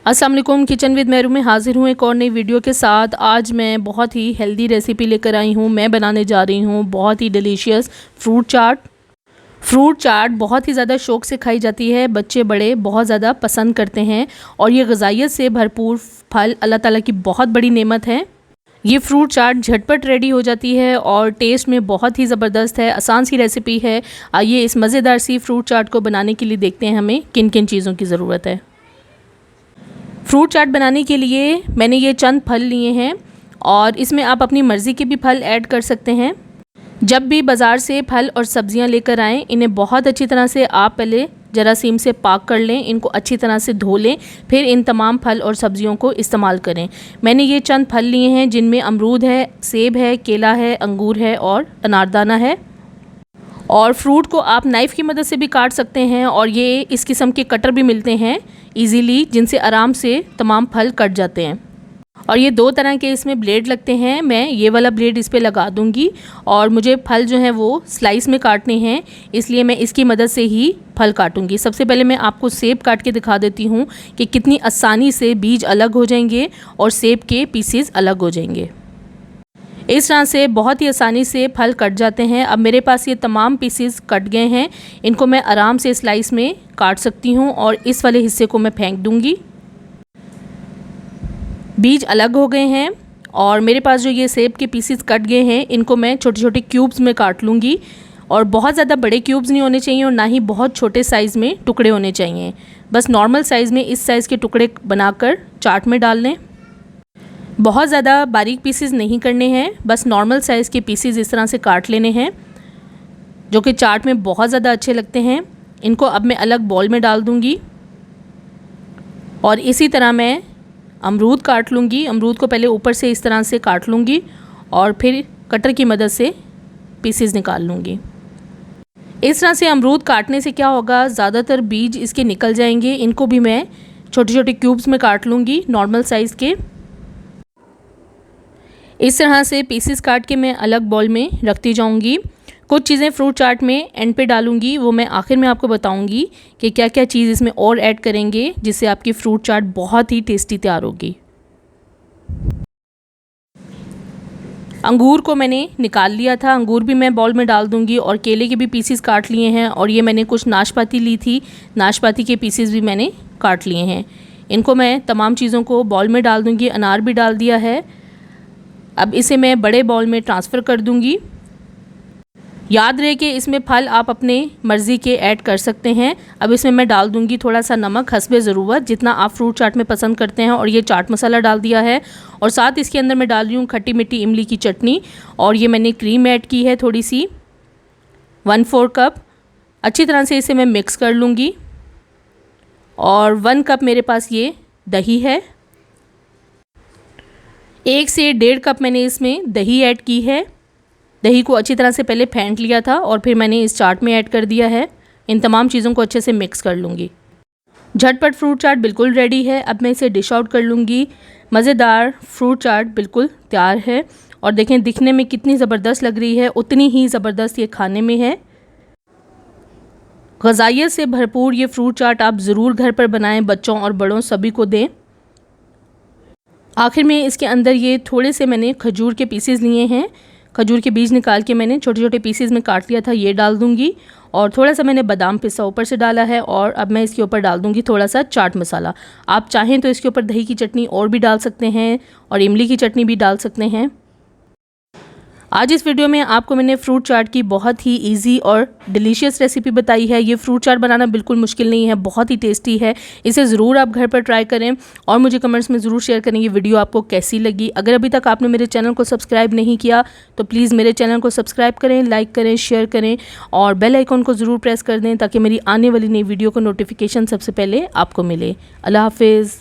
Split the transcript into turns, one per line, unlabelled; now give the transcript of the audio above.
अस्सलाम वालेकुम, kitchen with Mehru में हाज़िर हूँ एक और नई वीडियो के साथ। आज मैं बहुत ही हेल्दी रेसिपी लेकर आई हूँ। मैं बनाने जा रही हूँ बहुत ही डिलीशियस फ्रूट चाट। फ्रूट चाट बहुत ही ज़्यादा शौक़ से खाई जाती है, बच्चे बड़े बहुत ज़्यादा पसंद करते हैं और ये ग़िज़ाइयत से भरपूर फल अल्लाह ताला की बहुत बड़ी नेमत है। ये फ्रूट चाट झटपट रेडी हो जाती है और टेस्ट में बहुत ही ज़बरदस्त है। आसान सी रेसिपी है। आइए इस मज़ेदार सी फ्रूट चाट को बनाने के लिए देखते हैं हमें किन किन चीज़ों की ज़रूरत है। फ्रूट चाट बनाने के लिए मैंने ये चंद फल लिए हैं और इसमें आप अपनी मर्ज़ी के भी फल ऐड कर सकते हैं। जब भी बाज़ार से फल और सब्ज़ियां लेकर आएँ, इन्हें बहुत अच्छी तरह से आप पहले जरासीम से पाक कर लें, इनको अच्छी तरह से धो लें, फिर इन तमाम फल और सब्ज़ियों को इस्तेमाल करें। मैंने ये चंद फल लिए हैं जिनमें अमरूद है, सेब है, केला है, अंगूर है और अनारदाना है। और फ्रूट को आप नाइफ़ की मदद से भी काट सकते हैं और ये इस किस्म के कटर भी मिलते हैं इजीली, जिनसे आराम से तमाम फल कट जाते हैं। और ये दो तरह के इसमें ब्लेड लगते हैं। मैं ये वाला ब्लेड इस पे लगा दूंगी और मुझे फल जो हैं वो स्लाइस में काटने हैं, इसलिए मैं इसकी मदद से ही फल काटूंगी। सबसे पहले मैं आपको सेब काट के दिखा देती हूँ कि कितनी आसानी से बीज अलग हो जाएंगे और सेब के पीसेस अलग हो जाएंगे। इस तरह से बहुत ही आसानी से फल कट जाते हैं। अब मेरे पास ये तमाम पीसेस कट गए हैं, इनको मैं आराम से स्लाइस में काट सकती हूँ और इस वाले हिस्से को मैं फेंक दूँगी। बीज अलग हो गए हैं और मेरे पास जो ये सेब के पीसेस कट गए हैं, इनको मैं छोटे छोटे क्यूब्स में काट लूँगी। और बहुत ज़्यादा बड़े क्यूब्स नहीं होने चाहिए और ना ही बहुत छोटे साइज़ में टुकड़े होने चाहिए। बस नॉर्मल साइज़ में इस साइज़ के टुकड़े बनाकर चाट में डाल लें। बहुत ज़्यादा बारीक पीसेस नहीं करने हैं, बस नॉर्मल साइज़ के पीसेस इस तरह से काट लेने हैं, जो कि चाट में बहुत ज़्यादा अच्छे लगते हैं। इनको अब मैं अलग बाउल में डाल दूँगी और इसी तरह मैं अमरूद काट लूँगी। अमरूद को पहले ऊपर से इस तरह से काट लूँगी और फिर कटर की मदद से पीसेस निकाल लूँगी। इस तरह से अमरूद काटने से क्या होगा, ज़्यादातर बीज इसके निकल जाएंगे। इनको भी मैं छोटे छोटे क्यूब्स में काट लूँगी नॉर्मल साइज़ के। इस तरह से पीसेस काट के मैं अलग बाउल में रखती जाऊंगी। कुछ चीज़ें फ्रूट चाट में एंड पे डालूंगी, वो मैं आखिर में आपको बताऊंगी कि क्या क्या चीज़ इसमें और ऐड करेंगे जिससे आपकी फ्रूट चाट बहुत ही टेस्टी तैयार होगी। अंगूर को मैंने निकाल लिया था, अंगूर भी मैं बाउल में डाल दूंगी और केले के भी पीसेस काट लिए हैं। और ये मैंने कुछ नाशपाती ली थी, नाशपाती के पीसेस भी मैंने काट लिए हैं। इनको मैं तमाम चीज़ों को बाउल में डाल दूँगी। अनार भी डाल दिया है। अब इसे मैं बड़े बाउल में ट्रांसफ़र कर दूंगी। याद रहे कि इसमें फल आप अपने मर्ज़ी के ऐड कर सकते हैं। अब इसमें मैं डाल दूंगी थोड़ा सा नमक हस्बे ज़रूरत, जितना आप फ्रूट चाट में पसंद करते हैं। और ये चाट मसाला डाल दिया है और साथ इसके अंदर मैं डाल रही हूँ खट्टी मीठी इमली की चटनी। और ये मैंने क्रीम ऐड की है थोड़ी सी, 1/4 कप। अच्छी तरह से इसे मैं मिक्स कर लूँगी। और 1 कप मेरे पास ये दही है। 1 से 1.5 कप मैंने इसमें दही ऐड की है। दही को अच्छी तरह से पहले फेंट लिया था और फिर मैंने इस चाट में ऐड कर दिया है। इन तमाम चीज़ों को अच्छे से मिक्स कर लूँगी। झटपट फ्रूट चाट बिल्कुल रेडी है। अब मैं इसे डिश आउट कर लूँगी। मज़ेदार फ्रूट चाट बिल्कुल तैयार है और देखें दिखने में कितनी ज़बरदस्त लग रही है, उतनी ही ज़बरदस्त ये खाने में है। ग़िज़ाइयत से भरपूर ये फ्रूट चाट आप ज़रूर घर पर बनाएं, बच्चों और बड़ों सभी को दें। आखिर में इसके अंदर ये थोड़े से मैंने खजूर के पीसेस लिए हैं, खजूर के बीज निकाल के मैंने छोटे छोटे पीसेस में काट लिया था, ये डाल दूंगी। और थोड़ा सा मैंने बादाम पिस्ता ऊपर से डाला है। और अब मैं इसके ऊपर डाल दूंगी थोड़ा सा चाट मसाला। आप चाहें तो इसके ऊपर दही की चटनी और भी डाल सकते हैं और इमली की चटनी भी डाल सकते हैं। आज इस वीडियो में आपको मैंने फ्रूट चाट की बहुत ही इजी और डिलीशियस रेसिपी बताई है। ये फ्रूट चाट बनाना बिल्कुल मुश्किल नहीं है, बहुत ही टेस्टी है। इसे ज़रूर आप घर पर ट्राई करें और मुझे कमेंट्स में ज़रूर शेयर करें ये वीडियो आपको कैसी लगी। अगर अभी तक आपने मेरे चैनल को सब्सक्राइब नहीं किया तो प्लीज़ मेरे चैनल को सब्सक्राइब करें, लाइक करें, शेयर करें और बेल आइकॉन को ज़रूर प्रेस कर दें ताकि मेरी आने वाली नई वीडियो का नोटिफिकेशन सबसे पहले आपको मिले। अल्लाह हाफिज़।